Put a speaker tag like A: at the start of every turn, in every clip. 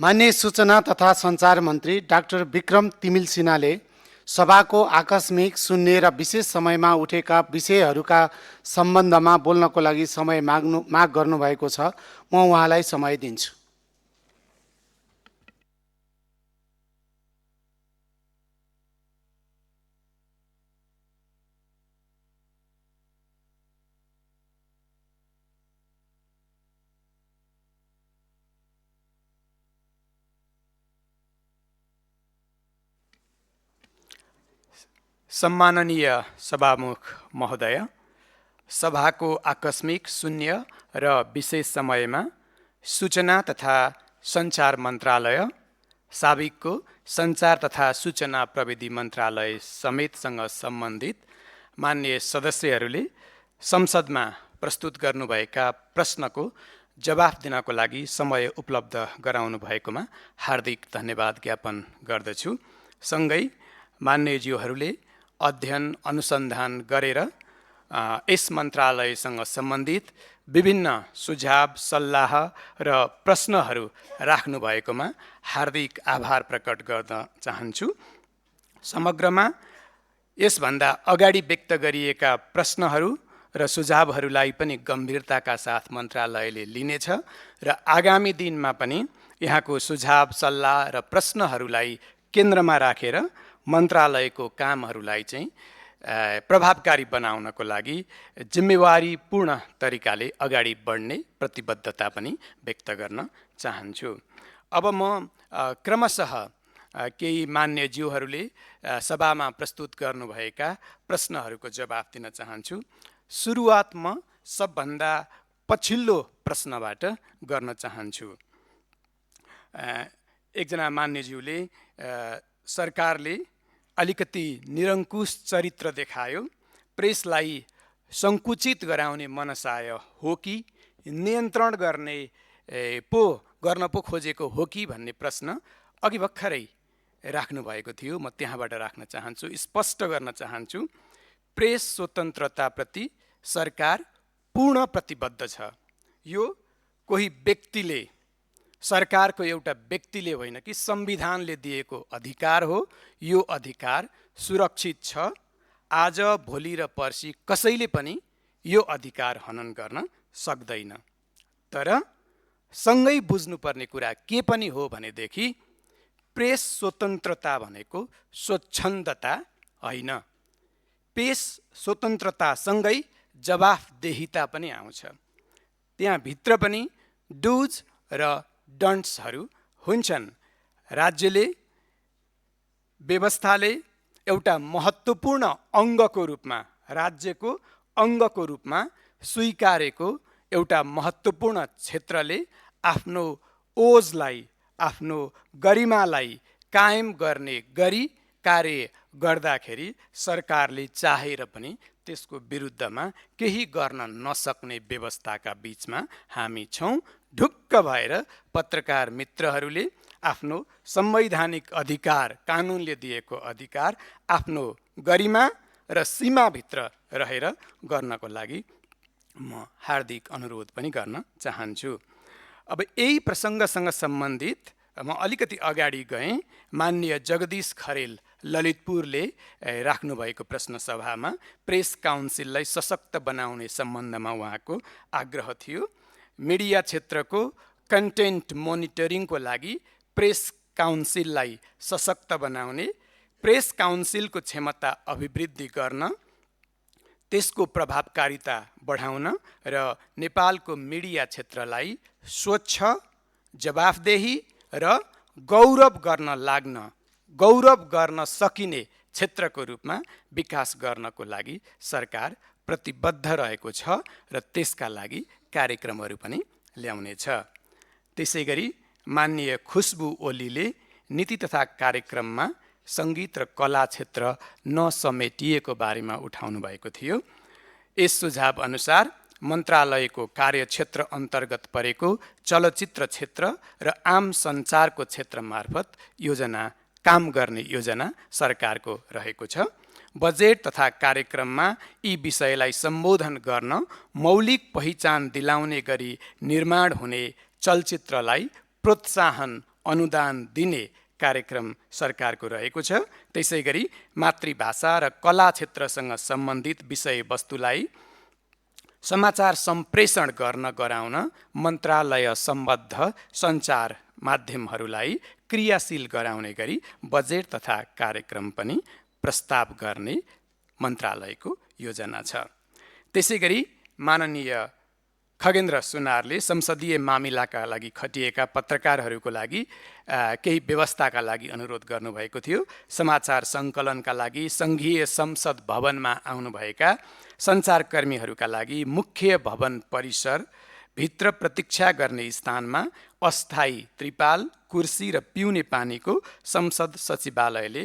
A: माननीय सूचना तथा सञ्चार मन्त्री डाक्टर विक्रम तिमिल सिन्हाले सभाको आकस्मिक शून्य र विशेष समयमा उठेका विषयहरूका सम्बन्धमा बोल्नको लागि समय माग गर्नुभएको छ। म उहाँलाई समय दिन्छु।
B: सम्माननीय सभामुख महोदय, सभाको आकस्मिक शून्य र विशेष समयमा सूचना तथा सञ्चार मन्त्रालय, साबिकको सञ्चार तथा सूचना प्रविधि मन्त्रालय समेतसँग सम्बन्धित माननीय सदस्यहरूले संसदमा प्रस्तुत गर्नुभएका प्रश्नको जवाफ दिनको लागि समय उपलब्ध गराउनु भएकोमा हार्दिक धन्यवाद ज्ञापन गर्दछु। सँगै मान्यज्यूहरूले अध्ययन अनुसन्धान गरेर यस मन्त्रालयसँग सम्बन्धित विभिन्न सुझाव सल्लाह र प्रश्नहरू राख्नु भएकोमा हार्दिक आभार प्रकट गर्न चाहन्छु। समग्रमा यसभन्दा अगाडि व्यक्त गरिएका प्रश्नहरू र सुझावहरूलाई पनि गम्भीरताका साथ मन्त्रालयले लिनेछ र आगामी दिनमा पनि यहाँको सुझाव सल्लाह र प्रश्नहरूलाई केन्द्रमा राखेर मन्त्रालयको कामहरूलाई चाहिँ प्रभावकारी बनाउनको लागि जिम्मेवारीपूर्ण तरिकाले अगाडि बढ्ने प्रतिबद्धता पनि व्यक्त गर्न चाहन्छु। अब म क्रमशः केही मान्यज्यूहरूले सभामा प्रस्तुत गर्नुभएका प्रश्नहरूको जवाफ दिन चाहन्छु। सुरुवात म सबभन्दा पछिल्लो प्रश्नबाट गर्न चाहन्छु। एकजना मान्यज्यूले सरकारले अलिकति निरङ्कुश चरित्र देखायो, प्रेसलाई सङ्कुचित गराउने मनसाय हो कि नियन्त्रण गर्न पो खोजेको हो कि भन्ने प्रश्न अघि भर्खरै राख्नुभएको थियो। म त्यहाँबाट राख्न चाहन्छु, स्पष्ट गर्न चाहन्छु। प्रेस स्वतन्त्रताप्रति सरकार पूर्ण प्रतिबद्ध छ। यो कोही व्यक्तिले, सरकारको एउटा व्यक्तिले होइन कि संविधानले दिएको अधिकार हो। यो अधिकार सुरक्षित छ। आज भोलि र पर्सि कसैले पनि यो अधिकार हनन गर्न सक्दैन। तर सँगै बुझ्नुपर्ने कुरा के पनि हो भनेदेखि प्रेस स्वतन्त्रता भनेको स्वच्छन्दता होइन। प्रेस स्वतन्त्रतासँगै जवाफदेहिता पनि आउँछ। त्यहाँभित्र पनि डुज र डन्ट्सहरू हुन्छन्। राज्यले, व्यवस्थाले एउटा महत्त्वपूर्ण अङ्गको रूपमा, राज्यको अङ्गको रूपमा स्वीकारेको एउटा महत्त्वपूर्ण क्षेत्रले आफ्नो ओजलाई, आफ्नो गरिमालाई कायम गर्ने गरी कार्य गर्दाखेरि सरकारले चाहेर पनि त्यसको विरुद्धमा केही गर्न नसक्ने व्यवस्थाका बिचमा हामी छौँ। ढुक्क भएर पत्रकार मित्रहरूले आफ्नो संवैधानिक अधिकार, कानुनले दिएको अधिकार आफ्नो गरिमा र सीमाभित्र रहेर गर्नको लागि म हार्दिक अनुरोध पनि गर्न चाहन्छु। अब यही प्रसङ्गसँग सम्बन्धित म अलिकति अगाडि गएँ। माननीय जगदीश खरेल ललितपुरले राख्नुभएको प्रश्न सभामा प्रेस काउन्सिललाई सशक्त बनाउने सम्बन्धमा उहाँको आग्रह थियो। मिडिया क्षेत्रको कन्टेन्ट मोनिटरिङको लागि प्रेस काउन्सिललाई सशक्त बनाउने, प्रेस काउन्सिलको क्षमता अभिवृद्धि गर्न, त्यसको प्रभावकारिता बढाउन र नेपालको मिडिया क्षेत्रलाई स्वच्छ, जवाफदेही र गौरव गर्न सकिने क्षेत्रको रूपमा विकास गर्नको लागि सरकार प्रतिबद्ध रहेको छ र त्यसका लागि कार्यक्रमहरू पनि ल्याउनेछ। त्यसै गरी माननीय खुशबु ओलीले नीति तथा कार्यक्रममा सङ्गीत र कला क्षेत्र नसमेटिएको बारेमा उठाउनु भएको थियो। यस सुझाव अनुसार मन्त्रालयको कार्यक्षेत्र अन्तर्गत परेको चलचित्र क्षेत्र र आम सञ्चारको क्षेत्र मार्फत काम गर्ने योजना सरकारको रहेको छ। बजेट तथा कार्यक्रममा यी विषयलाई सम्बोधन गर्न मौलिक पहिचान दिलाउने गरी निर्माण हुने चलचित्रलाई प्रोत्साहन अनुदान दिने कार्यक्रम सरकारको रहेको छ। त्यसै गरी मातृभाषा र कला क्षेत्रसँग सम्बन्धित विषयवस्तुलाई समाचार सम्प्रेषण गर्न गराउन मन्त्रालय सम्बद्ध सञ्चार माध्यमहरूलाई क्रियाशील गराउने गरी बजेट तथा कार्यक्रम पनि प्रस्ताव गर्ने मन्त्रालयको योजना छ। त्यसै गरी माननीय खगेन्द्र सुनारले संसदीय मामिलाका लागि खटिएका पत्रकारहरूको लागि केही व्यवस्थाका लागि अनुरोध गर्नुभएको थियो। समाचार सङ्कलनका लागि सङ्घीय संसद भवनमा आउनुभएका सञ्चारकर्मीहरूका लागि मुख्य भवन परिसर भित्र प्रतीक्षा गर्ने स्थानमा अस्थायी त्रिपाल, कुर्सी र पिउने पानीको संसद सचिवालयले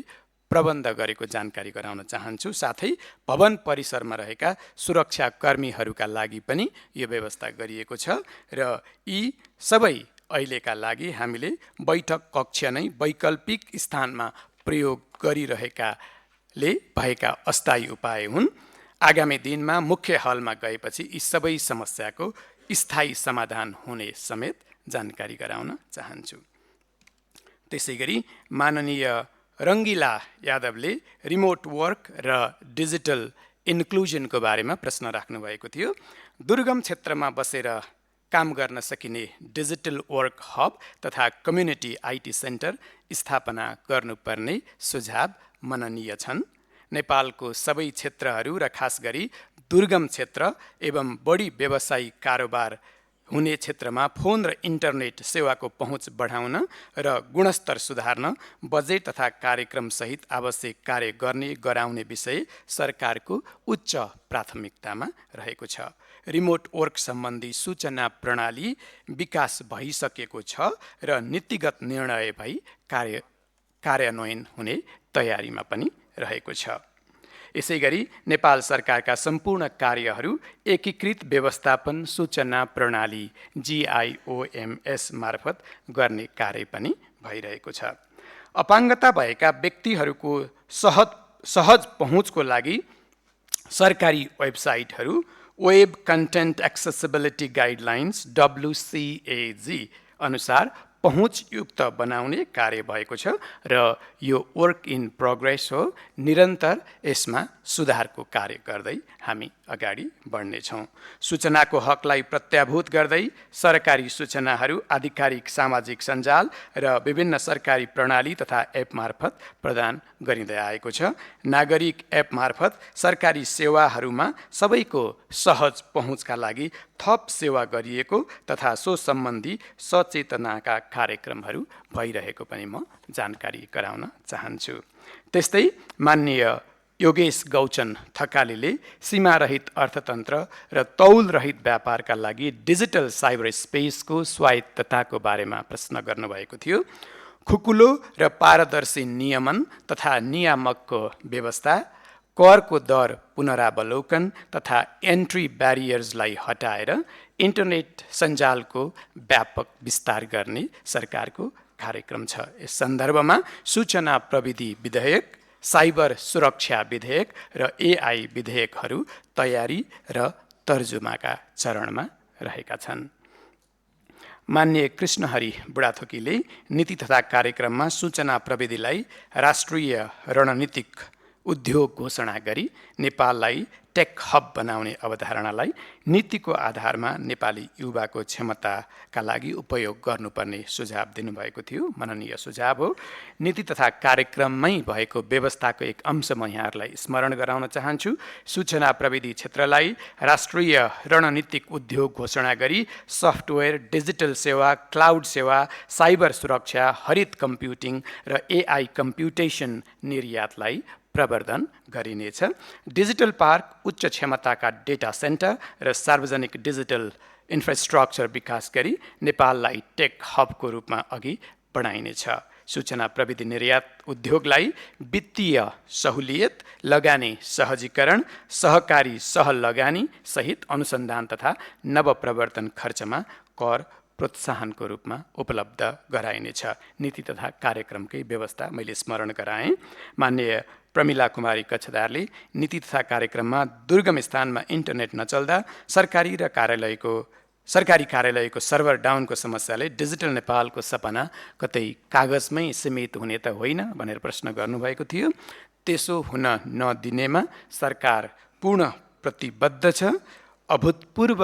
B: प्रबन्ध गरेको जानकारी गराउन चाहन्छु। साथै भवन परिसरमा रहेका सुरक्षाकर्मीहरूका लागि पनि यो व्यवस्था गरिएको छ र यी सबै अहिलेका लागि हामीले बैठक कक्ष नै वैकल्पिक स्थानमा प्रयोग गरिरहेकाले भएका अस्थायी उपाय हुन्। आगामी दिनमा मुख्य हलमा गएपछि यी सबै समस्याको स्थायी समाधान हुने समेत जानकारी गराउन चाहन्छु। त्यसै गरी माननीय रङ्गिला यादवले रिमोट वर्क र डिजिटल इन्क्लुजनको बारेमा प्रश्न राख्नुभएको थियो। दुर्गम क्षेत्रमा बसेर काम गर्न सकिने डिजिटल वर्क हब तथा कम्युनिटी आइटी सेन्टर स्थापना गर्नुपर्ने सुझाव मननीय छन्। नेपालको सबै क्षेत्रहरू र खास गरी दुर्गम क्षेत्र एवं बढी व्यावसायिक कारोबार हुने क्षेत्रमा फोन र इन्टरनेट सेवाको पहुँच बढाउन र गुणस्तर सुधार्न बजेट तथा कार्यक्रमसहित आवश्यक कार्य गर्ने गराउने विषय सरकारको उच्च प्राथमिकतामा रहेको छ। रिमोट वर्क सम्बन्धी सूचना प्रणाली विकास भइसकेको छ र नीतिगत निर्णय भई कार्यान्वयन हुने तयारीमा पनि रहेको छ। यसै गरी नेपाल सरकारका सम्पूर्ण कार्यहरू एकीकृत व्यवस्थापन सूचना प्रणाली GIOMS मार्फत गर्ने कार्य पनि भइरहेको छ। अपाङ्गता भएका व्यक्तिहरूको सहज पहुँचको लागि सरकारी वेबसाइटहरू web content accessibility guidelines WCAG अनुसार पहुँचयुक्त बनाउने कार्य भएको छ र यो वर्क इन प्रोग्रेस हो। निरन्तर यसमा सुधारको कार्य गर्दै हामी अगाडि बढ्नेछौँ। सूचनाको हकलाई प्रत्याभूत गर्दै सरकारी सूचनाहरू आधिकारिक सामाजिक सञ्जाल र विभिन्न सरकारी प्रणाली तथा एप मार्फत प्रदान गरिँदै आएको छ। नागरिक एप मार्फत सरकारी सेवाहरूमा सबैको सहज पहुँचका लागि थप सेवा गरिएको तथा सो सम्बन्धी सचेतनाका कार्यक्रमहरू भइरहेको पनि म जानकारी गराउन चाहन्छु। त्यस्तै माननीय योगेश गौचन थकालीले सीमारहित अर्थतन्त्र र तौलरहित व्यापारका लागि डिजिटल साइबर स्पेसको स्वायत्तताको बारेमा प्रश्न गर्नुभएको थियो। खुकुलो र पारदर्शी नियमन तथा नियामकको व्यवस्था, करको दर पुनरावलोकन तथा एन्ट्री ब्यारियर्सलाई हटाएर इन्टरनेट सञ्जालको व्यापक विस्तार गर्ने सरकारको कार्यक्रम छ। यस सन्दर्भमा सूचना प्रविधि विधेयक, साइबर सुरक्षा विधेयक र AI विधेयकहरू तयारी र तर्जुमाका चरणमा रहेका छन्। माननीय कृष्णहरि बुढाथोकीले नीति तथा कार्यक्रममा सूचना प्रविधिलाई राष्ट्रिय रणनीतिक उद्योग घोषणा गरी नेपाललाई टेक हब बनाउने अवधारणालाई नीतिको आधारमा नेपाली युवाको क्षमताका लागि उपयोग गर्नुपर्ने सुझाव दिनुभएको थियो। मननीय सुझाव हो। नीति तथा कार्यक्रममै भएको व्यवस्थाको एक अंश म यहाँहरूलाई स्मरण गराउन चाहन्छु। सूचना प्रविधि क्षेत्रलाई राष्ट्रिय रणनीतिक उद्योग घोषणा गरी सफ्टवेयर, डिजिटल सेवा, क्लाउड सेवा, साइबर सुरक्षा, हरित कम्प्युटिङ र AI कम्प्युटेसन निर्यातलाई प्रवर्धन गरिनेछ। डिजिटल पार्क, उच्च क्षमताका डेटा सेन्टर र सार्वजनिक डिजिटल इन्फ्रास्ट्रक्चर विकास गरी नेपाललाई टेक हबको रूपमा अघि बढाइनेछ। सूचना प्रविधि निर्यात उद्योगलाई वित्तीय सहुलियत, लगानी सहजीकरण, सहकारी सहलगानी सहित अनुसन्धान तथा नवप्रवर्तन खर्चमा कर प्रोत्साहनको रूपमा उपलब्ध गराइनेछ। नीति तथा कार्यक्रमकै व्यवस्था मैले स्मरण गराएँ। माननीय प्रमिला कुमारी कक्षदारले नीति तथा कार्यक्रममा दुर्गम स्थानमा इन्टरनेट नचल्दा सरकारी र कार्यालयको सरकारी कार्यालयको सर्भर डाउनको समस्याले डिजिटल नेपालको सपना कतै कागजमै सीमित हुने त होइन भनेर प्रश्न गर्नुभएको थियो। त्यसो हुन नदिनेमा सरकार पूर्ण प्रतिबद्ध छ। अभूतपूर्व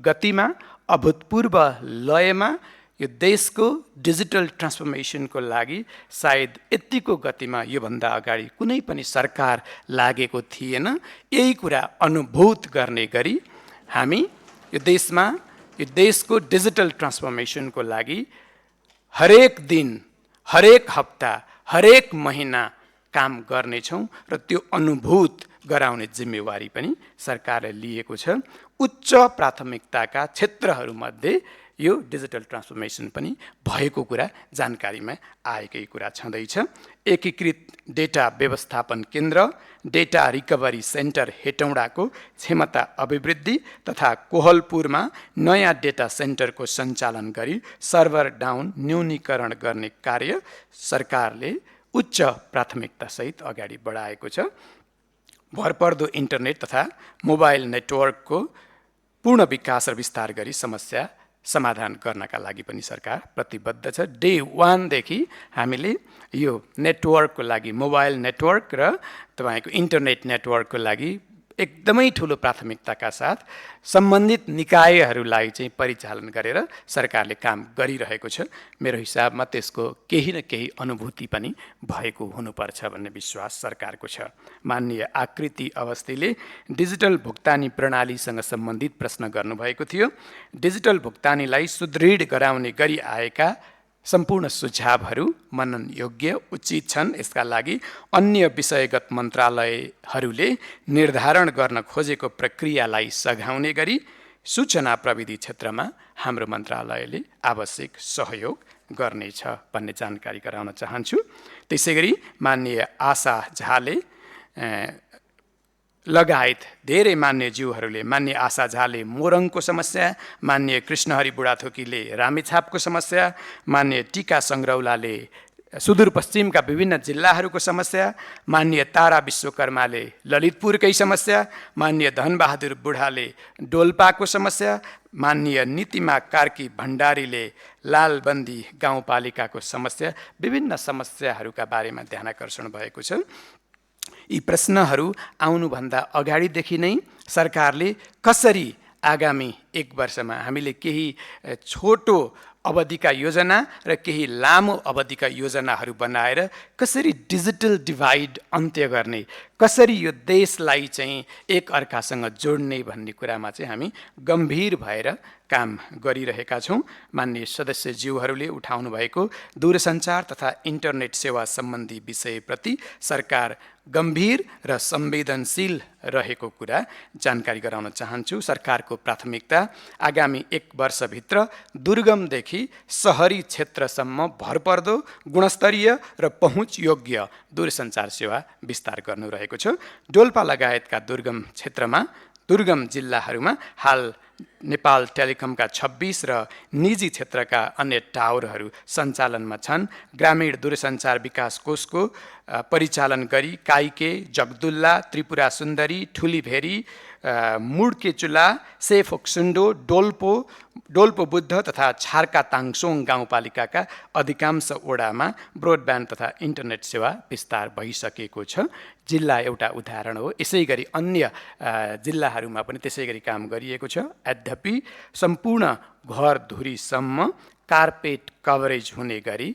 B: गतिमा, अभूतपूर्व लयमा यो देशको डिजिटल ट्रान्सफर्मेसनको लागि सायद यतिको गतिमा योभन्दा अगाडि कुनै पनि सरकार लागेको थिएन। यही कुरा अनुभूत गर्ने गरी हामी यो देशमा यो देशको डिजिटल ट्रान्सफर्मेसनको लागि हरेक दिन, हरेक हप्ता, हरेक महिना काम गर्नेछौँ र त्यो अनुभूत गराउने जिम्मेवारी पनि सरकारले लिएको छ। उच्च प्राथमिकताका क्षेत्रहरूमध्ये यो डिजिटल ट्रान्सफर्मेसन पनि भएको कुरा जानकारीमा आएकै कुरा छँदैछ। एकीकृत डेटा व्यवस्थापन केन्द्र, डेटा रिकभरी सेन्टर हेटौँडाको क्षमता अभिवृद्धि तथा कोहलपुरमा नयाँ डेटा सेन्टरको सञ्चालन गरी सर्भर डाउन न्यूनीकरण गर्ने कार्य सरकारले उच्च प्राथमिकतासहित अगाडि बढाएको छ। भरपर्दो इन्टरनेट तथा मोबाइल नेटवर्कको पूर्ण विकास र विस्तार गरी समस्या समाधान गर्नका लागि पनि सरकार प्रतिबद्ध छ। डे 1 देखि हामीले यो नेटवर्कको लागि, मोबाइल नेटवर्क र तपाईँको इन्टरनेट नेटवर्कको लागि एकदमै ठुलो प्राथमिकताका साथ सम्बन्धित निकायहरूलाई चाहिँ परिचालन गरेर सरकारले काम गरिरहेको छ। मेरो हिसाबमा त्यसको केही न केही अनुभूति पनि भएको हुनुपर्छ भन्ने विश्वास सरकारको छ। माननीय आकृति अवस्थीले डिजिटल भुक्तानी प्रणालीसँग सम्बन्धित प्रश्न गर्नुभएको थियो। डिजिटल भुक्तानीलाई सुदृढ गराउने गरी आएका सम्पूर्ण सुझावहरू मनन योग्य, उचित छन्। यसका लागि अन्य विषयगत मन्त्रालयहरूले निर्धारण गर्न खोजेको प्रक्रियालाई सघाउने गरी सूचना प्रविधि क्षेत्रमा हाम्रो मन्त्रालयले आवश्यक सहयोग गर्नेछ भन्ने जानकारी गराउन चाहन्छु। त्यसैगरी माननीय आशा झाले लगायत धेरै मान्यज्यूहरूले, मान्य आशा झाले मोरङको समस्या, मान्य कृष्णहरि बुढाथोकीले रामेछापको समस्या, मान्य टीका सङ्ग्रौलाले सुदूरपश्चिमका विभिन्न जिल्लाहरूको समस्या, मान्य तारा विश्वकर्माले ललितपुरकै समस्या, मान्य धनबहादुर बुढाले डोल्पाको समस्या, माननीय नीतिमा कार्की भण्डारीले लालबन्दी गाउँपालिकाको समस्या, विभिन्न समस्याहरूका बारेमा ध्यानाकर्षण भएको छ। यी प्रश्नहरू आउनुभन्दा अगाडिदेखि नै सरकारले कसरी आगामी 1 वर्षमा हामीले केही छोटो अवधिका योजना र केही लामो अवधिका योजनाहरू बनाएर कसरी डिजिटल डिभाइड अन्त्य गर्ने, कसरी यो देशलाई चाहिँ एक अर्कासँग जोड्ने भन्ने कुरामा चाहिँ हामी गम्भीर भएर काम गरिरहेका छौँ। माननीय सदस्यज्यूहरूले उठाउनु भएको दूरसञ्चार तथा इन्टरनेट सेवा सम्बन्धी विषयप्रति सरकार गम्भीर र संवेदनशील रहेको कुरा जानकारी गराउन चाहन्छु। सरकारको प्राथमिकता आगामी 1 वर्षभित्र दुर्गमदेखि सहरी क्षेत्रसम्म भरपर्दो, गुणस्तरीय र पहुँच योग्य दूरसञ्चार सेवा विस्तार गर्नु रहेको छ। डोल्पा लगायतका दुर्गम जिल्लाहरूमा हाल नेपाल टेलिकमका 26 र निजी क्षेत्रका अन्य टावरहरू सञ्चालनमा छन्। ग्रामीण दूरसञ्चार विकास कोषको परिचालन गरी काइके, जगदुल्ला, त्रिपुरा सुन्दरी, ठुलीभेरी, मुडकेचुला, सेफोक्सुन्डो, डोल्पो बुद्ध तथा छार्का ताङसोङ गाउँपालिकाका अधिकांश वडामा ब्रोडब्यान्ड तथा इन्टरनेट सेवा विस्तार भइसकेको छ। जिल्ला एउटा उदाहरण हो। यसै गरी अन्य जिल्लाहरूमा पनि त्यसै गरी काम गरिएको छ। यद्यपि सम्पूर्ण घरधुरीसम्म कार्पेट कभरेज हुने गरी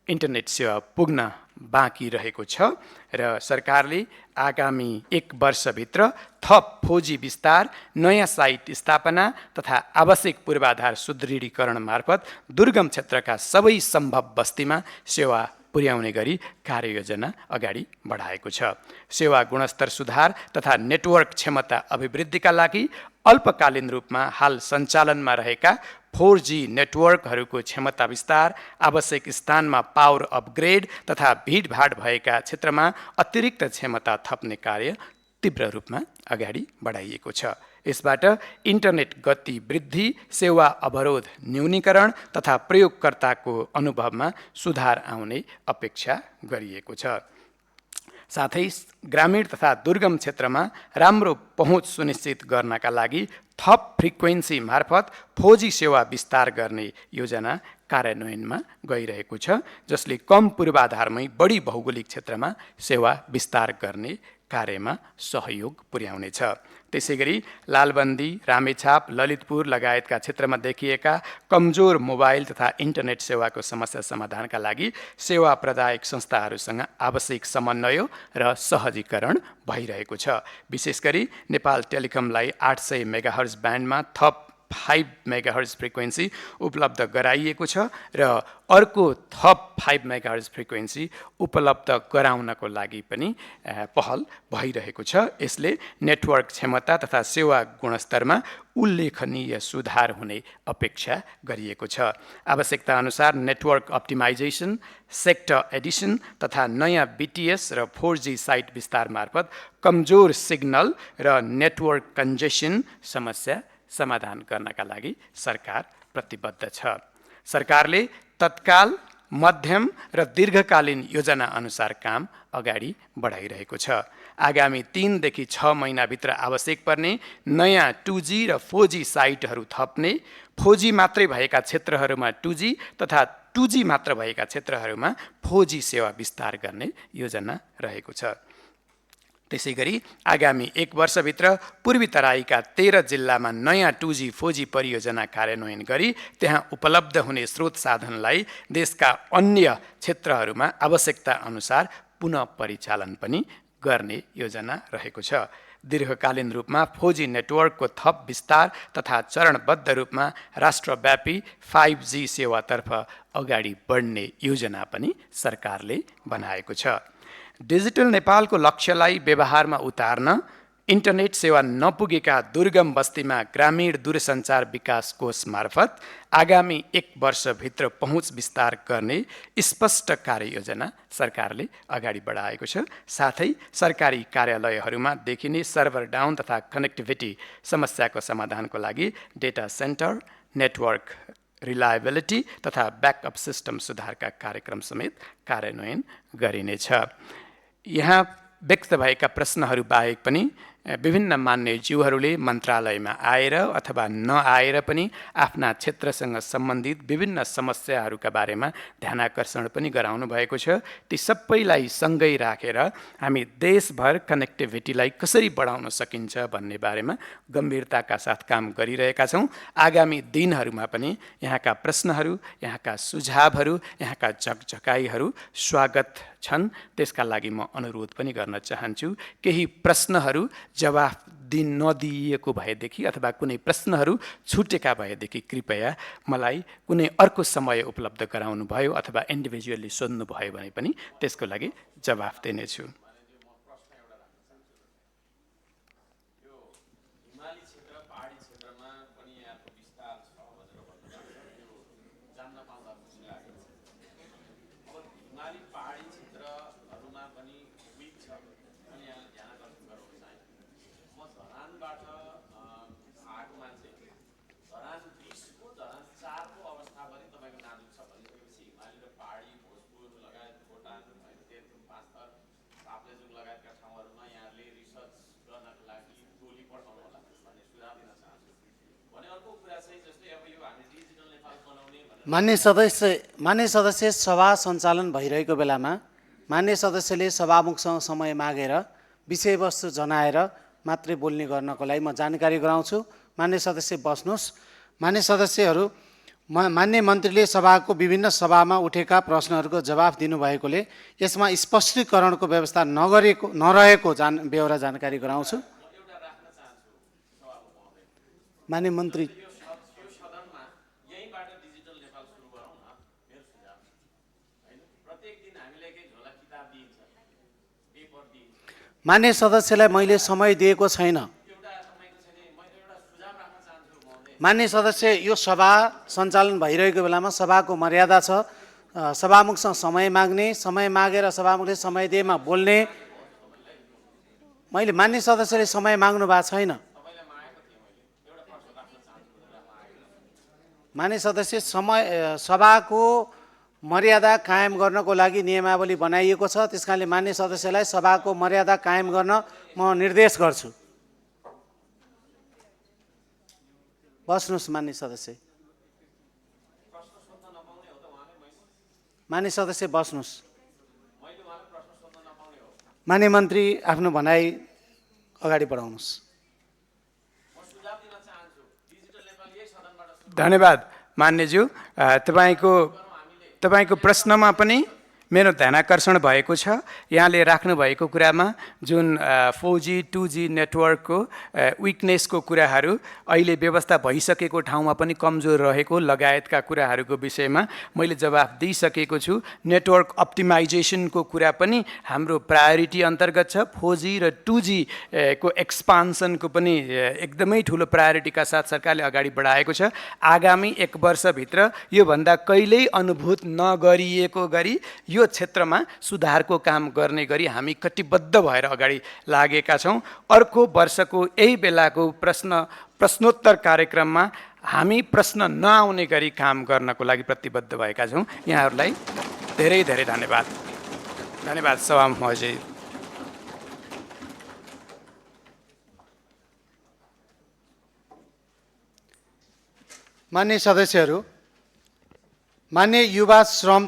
B: इन्टरनेट सेवा पुग्न बाँकी रहेको छ र सरकारले आगामी 1 वर्षभित्र थप खोजी विस्तार, नयाँ साइट स्थापना तथा आवश्यक पूर्वाधार सुदृढीकरण मार्फत दुर्गम क्षेत्रका सबै सम्भव बस्तीमा सेवा पुर्याउने गरी कार्ययोजना अगाडि बढाएको छ। सेवा गुणस्तर सुधार तथा नेटवर्क क्षमता अभिवृद्धिका लागि अल्पकालीन रूपमा हाल सञ्चालनमा रहेका 4G नेटवर्कहरूको क्षमता विस्तार, आवश्यक स्थानमा पावर अपग्रेड तथा भिडभाड भएका क्षेत्रमा अतिरिक्त क्षमता थप्ने कार्य तीव्र रूपमा अगाडि बढाइएको छ। यसबाट इन्टरनेट गति वृद्धि, सेवा अवरोध न्यूनीकरण तथा प्रयोगकर्ताको अनुभवमा सुधार आउने अपेक्षा गरिएको छ। साथै ग्रामीण तथा दुर्गम क्षेत्रमा राम्रो पहुँच सुनिश्चित गर्नका लागि थप फ्रिक्वेन्सी मार्फत 4G सेवा विस्तार गर्ने योजना कार्यान्वयनमा गइरहेको छ, जसले कम पूर्वाधारमै बढी भौगोलिक क्षेत्रमा सेवा विस्तार गर्ने कार्यमा सहयोग पुर्याउनेछ। त्यसैगरी लालबन्दी, रामेछाप, ललितपुर लगायतका क्षेत्रमा देखिएका कमजोर मोबाइल तथा इन्टरनेट सेवाको समस्या समाधानका लागि सेवा प्रदायक संस्थाहरूसँग आवश्यक समन्वय र सहजीकरण भइरहेको छ। विशेष गरी नेपाल टेलिकमलाई 800 मेगाहर्ज ब्यान्डमा थप 5 मेगाहर्ज फ्रिक्वेन्सी उपलब्ध गराइएको छ र अर्को थप 5 मेगाहर्ज फ्रिक्वेन्सी उपलब्ध गराउनको लागि पनि पहल भइरहेको छ। यसले नेटवर्क क्षमता तथा सेवा गुणस्तरमा उल्लेखनीय सुधार हुने अपेक्षा गरिएको छ। आवश्यकता अनुसार नेटवर्क अप्टिमाइजेसन, सेक्टर एडिसन तथा नयाँ BTS र 4G साइट विस्तार मार्फत कमजोर सिग्नल र नेटवर्क कन्जेसन समस्या समाधान गर्नका लागि सरकार प्रतिबद्ध छ। सरकारले तत्काल, मध्यम र दीर्घकालीन योजना अनुसार काम अगाडि बढाइरहेको छ। आगामी 3 देखि 6 महिनाभित्र आवश्यक पर्ने नयाँ 2G र 4G साइटहरू थप्ने, 4G मात्रै भएका क्षेत्रहरूमा 2G तथा 2G मात्र भएका क्षेत्रहरूमा 4G सेवा विस्तार गर्ने योजना रहेको छ। त्यसैगरी आगामी 1 वर्षभित्र पूर्वी तराईका 13 जिल्लामा नयाँ 2G, 4G परियोजना कार्यान्वयन गरी त्यहाँ उपलब्ध हुने स्रोत साधनलाई देशका अन्य क्षेत्रहरूमा आवश्यकता अनुसार पुनः परिचालन पनि गर्ने योजना रहेको छ। दीर्घकालीन रूपमा 4G नेटवर्कको थप विस्तार तथा चरणबद्ध रूपमा राष्ट्रव्यापी 5G सेवातर्फ अगाडि बढ्ने योजना पनि सरकारले बनाएको छ। डिजिटल नेपालको लक्ष्यलाई व्यवहारमा उतार्न इन्टरनेट सेवा नपुगेका दुर्गम बस्तीमा ग्रामीण दूरसञ्चार विकास कोष मार्फत आगामी 1 वर्षभित्र पहुँच विस्तार गर्ने स्पष्ट कार्ययोजना सरकारले अगाडि बढाएको छ। साथै सरकारी कार्यालयहरूमा देखिने सर्भर डाउन तथा कनेक्टिभिटी समस्याको समाधानको लागि डेटा सेन्टर, नेटवर्क रिलायबिलिटी तथा ब्याकअप सिस्टम सुधारका कार्यक्रम समेत कार्यान्वयन गरिनेछ। यहाँ व्यक्त भएका प्रश्नहरू बाहेक पनि विभिन्न मान्यज्यूहरूले मन्त्रालयमा आएर अथवा नआएर पनि आफ्ना क्षेत्रसँग सम्बन्धित विभिन्न समस्याहरूका बारेमा ध्यानाकर्षण पनि गराउनु भएको छ। ती सबैलाई सँगै राखेर हामी देशभर कनेक्टिभिटीलाई कसरी बढाउन सकिन्छ भन्ने बारेमा गम्भीरताका साथ काम गरिरहेका छौँ। आगामी दिनहरूमा पनि यहाँका प्रश्नहरू, यहाँका सुझावहरू, यहाँका झकझकाइहरू स्वागत छन्। त्यसका लागि म अनुरोध पनि गर्न चाहन्छु। केही प्रश्नहरू जवाफ नदिएको भएदेखि अथवा कुनै प्रश्नहरू छुटेका भएदेखि कृपया मलाई कुनै अर्को समय उपलब्ध गराउनु भयो अथवा इन्डिभिजुअली सोध्नु भयो भने पनि त्यसको लागि जवाफ दिनेछु।
A: मान्य सदस्य सभा सञ्चालन भइरहेको बेलामा मान्य सदस्यले सभामुखसँग समय मागेर विषयवस्तु जनाएर मात्रै बोल्ने गर्नको लागि म जानकारी गराउँछु। मान्य सदस्य बस्नुहोस्। मान्य सदस्यहरू, मान्य मन्त्रीले सभाको विभिन्न सभामा उठेका प्रश्नहरूको जवाफ दिनुभएकोले यसमा स्पष्टीकरणको व्यवस्था नरहेको बेहोरा जानकारी गराउँछु। मान्य मन्त्री, मान्य सदस्यलाई मैले समय दिएको छैन। मान्य सदस्य, यो सभा सञ्चालन भइरहेको बेलामा सभाको मर्यादा छ। सभामुखसँग समय माग्ने, समय मागेर सभामुखले समय दिएमा बोल्ने। मैले मान्य सदस्यले समय माग्नु भएको छैन। मान्य सदस्य, सभाको मर्यादा कायम गर्नको लागि नियमावली बनाइएको छ। त्यसकारणले मान्य सदस्यलाई सभाको मर्यादा कायम गर्न म निर्देश गर्छु। बस्नुहोस् मान्य सदस्य। मान्य सदस्य बस्नुहोस्। मान्य मन्त्री आफ्नो भनाइ अगाडि बढाउनुहोस्।
B: धन्यवाद मान्यज्यू। तपाईँको प्रश्नमा पनि मेरो ध्यानाकर्षण भएको छ। यहाँले राख्नुभएको कुरामा जुन 4G 2G नेटवर्कको विकनेसको कुराहरू, अहिले व्यवस्था भइसकेको ठाउँमा पनि कमजोर रहेको लगायतका कुराहरूको विषयमा मैले जवाफ दिइसकेको छु। नेटवर्क अप्टिमाइजेसनको कुरा पनि हाम्रो प्रायोरिटी अन्तर्गत छ। 4G र 2G को एक्सपान्सनको पनि एकदमै ठुलो प्रायोरिटीका साथ सरकारले अगाडि बढाएको छ। आगामी 1 वर्षभित्र योभन्दा कहिल्यै अनुभूत नगरिएको गरी यो क्षेत्रमा सुधारको काम गर्ने गरी हामी कटिबद्ध भएर अगाडि लागेका छौँ। अर्को वर्षको यही बेलाको प्रश्नोत्तर कार्यक्रममा हामी प्रश्न नआउने गरी काम गर्नको लागि प्रतिबद्ध भएका छौँ। यहाँहरूलाई धेरै धेरै धन्यवाद। धन्यवाद सभामुख महोदय।
A: मान्य सदस्यहरू, मान्य युवा श्रम